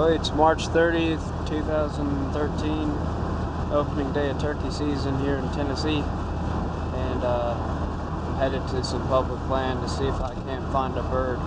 Well, it's March 30th, 2013, opening day of turkey season here in Tennessee, and I'm headed to some public land to see if I can't find a bird.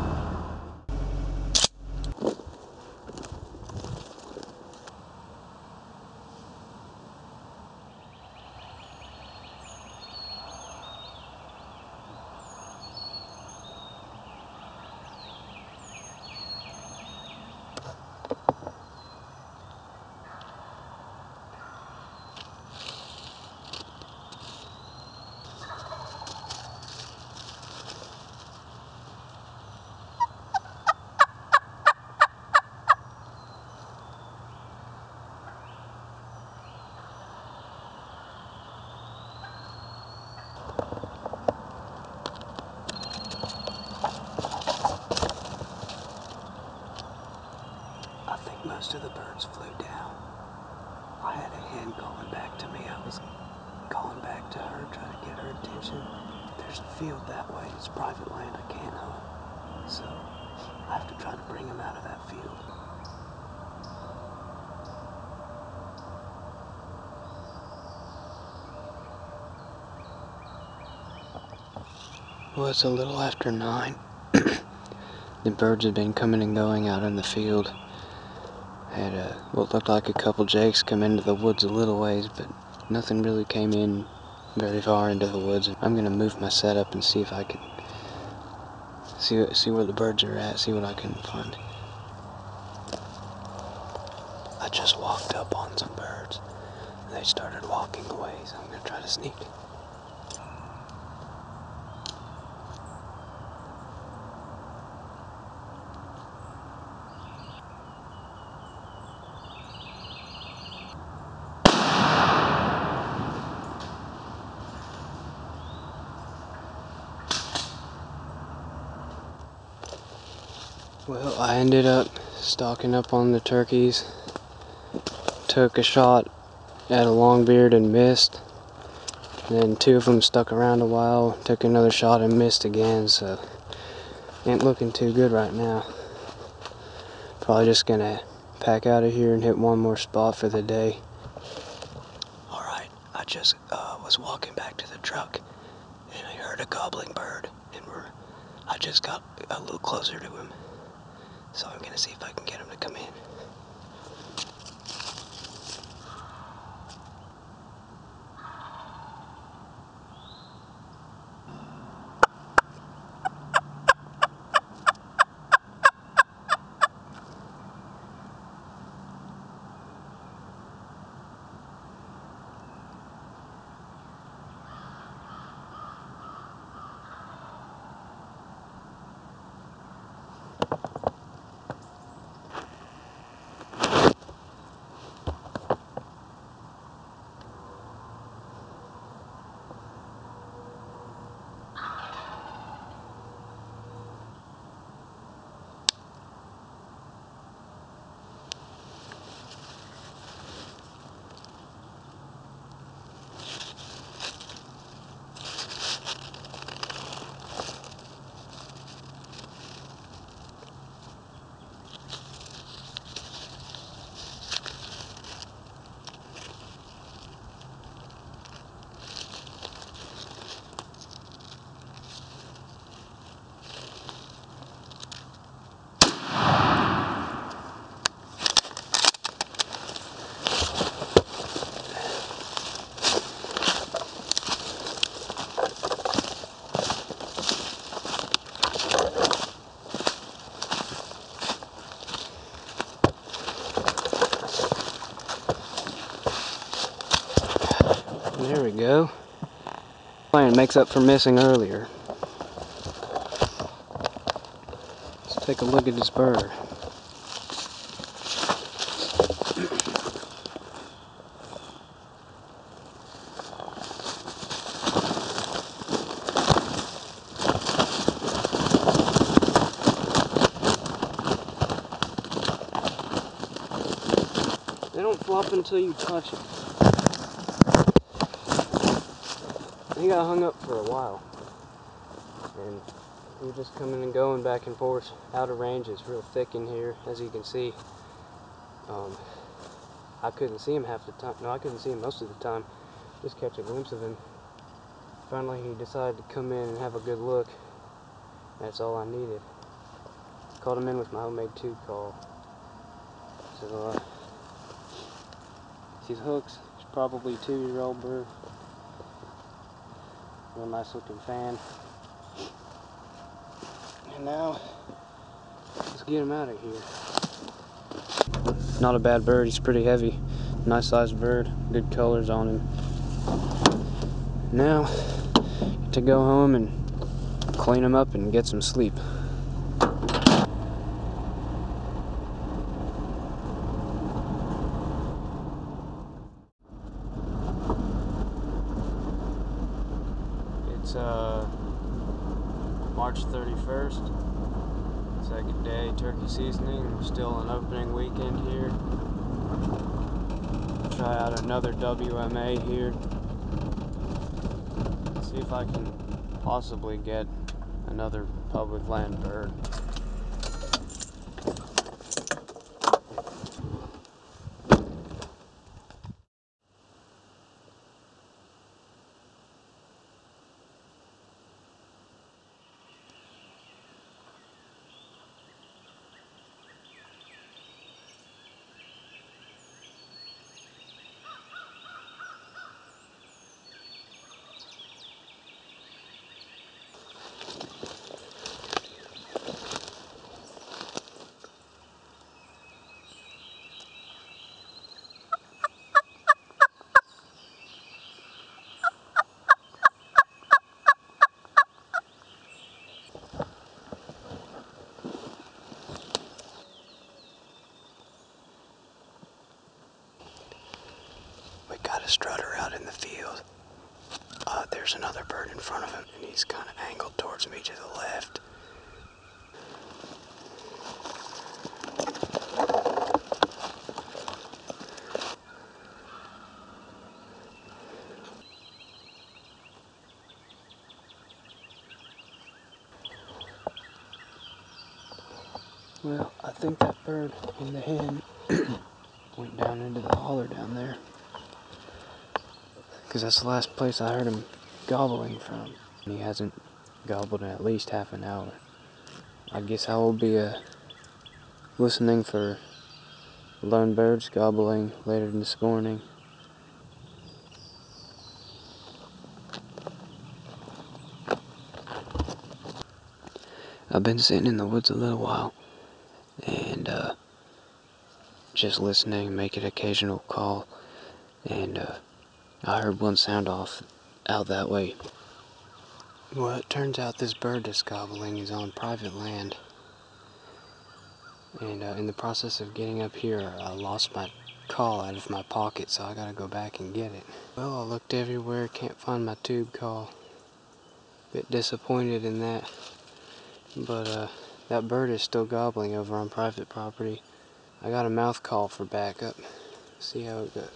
I think most of the birds flew down. I had a hen calling back to me. I was calling back to her, trying to get her attention. There's a field that way. It's private land. I can't hunt. So I have to try to bring them out of that field. Well, it's a little after 9. The birds had been coming and going out in the field. Had what looked like a couple jakes come into the woods a little ways, but nothing really came in very far into the woods. I'm gonna move my setup and see if I can see where the birds are at, see what I can find. I just walked up on some birds and they started walking away, so I'm gonna try to sneak. Well, I ended up stalking up on the turkeys, took a shot at a longbeard and missed, then 2 of them stuck around a while, took another shot and missed again, so ain't looking too good right now. Probably just gonna pack out of here and hit one more spot for the day. Alright, I just was walking back to the truck and I heard a gobbling bird, and I just got a little closer to him. So I'm gonna see if I can get him to come in. There we go. Plan makes up for missing earlier. Let's take a look at this bird. They don't flop until you touch them. He got hung up for a while, and we were just coming and going back and forth out of range. It's real thick in here, as you can see. I couldn't see him half the time. No, I couldn't see him most of the time. Just catch a glimpse of him. Finally, he decided to come in and have a good look. That's all I needed. Called him in with my homemade tube call. So, these hooks. He's probably a 2-year-old bird. Real nice looking fan. And now, let's get him out of here. Not a bad bird. He's pretty heavy. Nice sized bird. Good colors on him. Now, to go home and clean him up and get some sleep. It's March 31st, second day turkey seasoning. Still an opening weekend here. Try out another WMA here. See if I can possibly get another public land bird. We got a strutter out in the field. There's another bird in front of him, and he's kind of angled towards me to the left. Well, I think that bird and the hen went down into the holler down there, because that's the last place I heard him gobbling from. He hasn't gobbled in at least half an hour. I guess I will be listening for lone birds gobbling later this morning. I've been sitting in the woods a little while and just listening, making an occasional call, and I heard one sound off out that way. Well, it turns out this bird that's gobbling is on private land, and in the process of getting up here, I lost my call out of my pocket, so I gotta go back and get it. Well, I looked everywhere, can't find my tube call. Bit disappointed in that, but that bird is still gobbling over on private property. I got a mouth call for backup. See how it goes.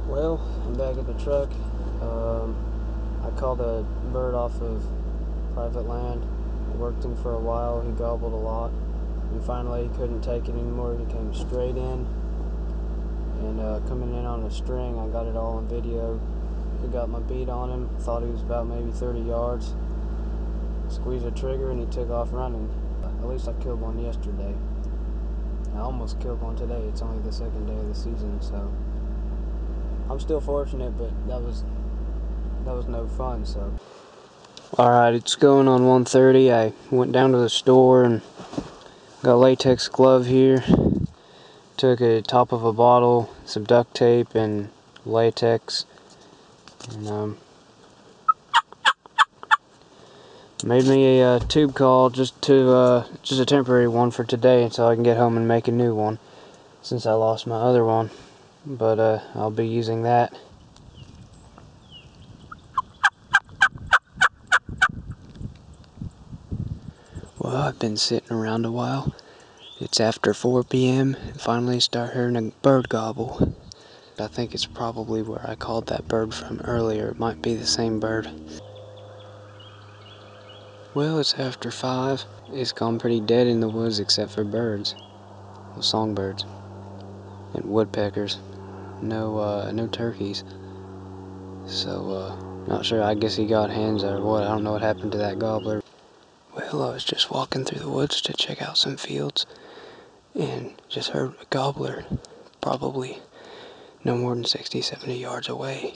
Well, I'm back at the truck. I called a bird off of private land. Worked him for a while. He gobbled a lot. and finally he couldn't take it anymore. He came straight in, and coming in on a string, I got it all on video. I got my bead on him, thought he was about maybe 30 yards. Squeezed the trigger and he took off running. At least I killed one yesterday. I almost killed one today. It's only the second day of the season, so I'm still fortunate, but that was no fun. So alright, it's going on 1:30. I went down to the store and got a latex glove here. Took a top of a bottle, some duct tape and latex, and made me a tube call, just a temporary one for today until I can get home and make a new one, since I lost my other one. But I'll be using that. Well, I've been sitting around a while. It's after 4 p.m. and finally start hearing a bird gobble. I think it's probably where I called that bird from earlier. It might be the same bird. Well, it's after 5. It's gone pretty dead in the woods except for birds. Well, songbirds and woodpeckers. No turkeys. So, not sure. I guess he got hens or what. I don't know what happened to that gobbler. Well, I was just walking through the woods to check out some fields and just heard a gobbler, probably no more than 60, 70 yards away.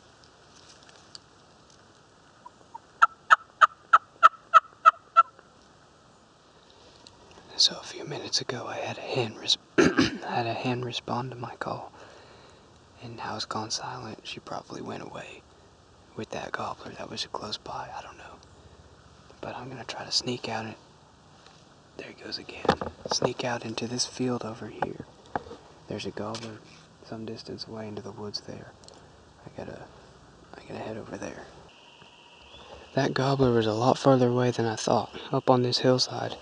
So a few minutes ago I had a hen respond to my call, and now it's gone silent. She probably went away with that gobbler that was close by. I don't know. But I'm gonna try to sneak out and there he goes again. Sneak out into this field over here. There's a gobbler some distance away into the woods there. I gotta head over there. That gobbler was a lot farther away than I thought, up on this hillside,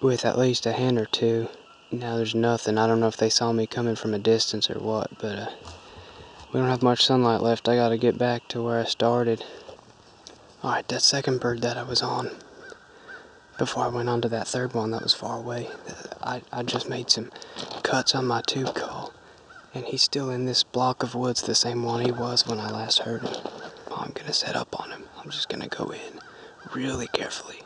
with at least a hen or two. Now there's nothing. I don't know if they saw me coming from a distance or what, but we don't have much sunlight left. I gotta get back to where I started. Alright, that second bird that I was on, before I went on to that third one that was far away, I just made some cuts on my tube call, and he's still in this block of woods, the same one he was when I last heard him. I'm gonna set up on him. I'm just gonna go in really carefully.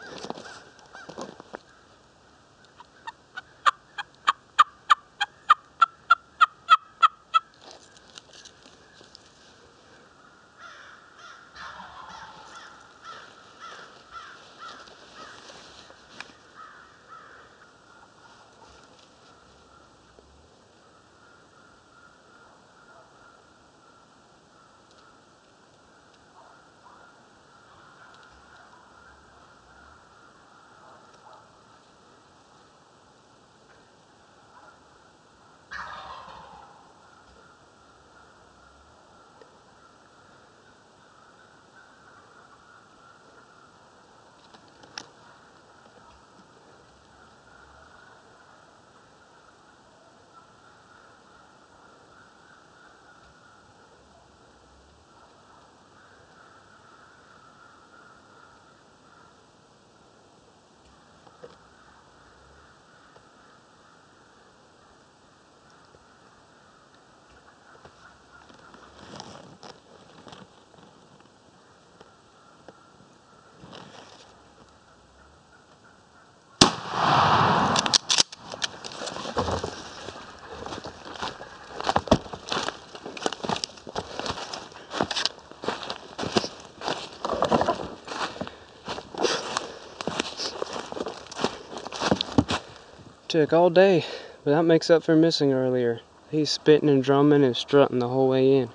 Took all day, but that makes up for missing earlier. He's spitting and drumming and strutting the whole way in.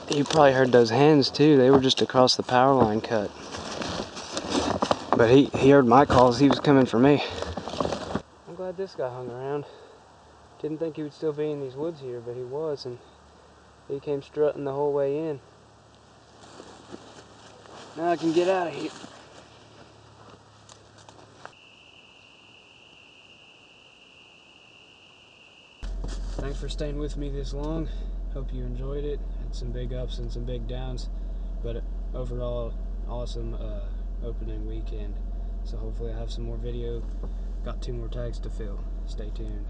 You probably heard those hens too. They were just across the power line cut. But he heard my calls. He was coming for me. I'm glad this guy hung around. Didn't think he would still be in these woods here, but he was, and he came strutting the whole way in. Now I can get out of here. Thanks for staying with me this long. Hope you enjoyed it. Had some big ups and some big downs, but overall, awesome opening weekend. So hopefully I have some more video. Got 2 more tags to fill. Stay tuned.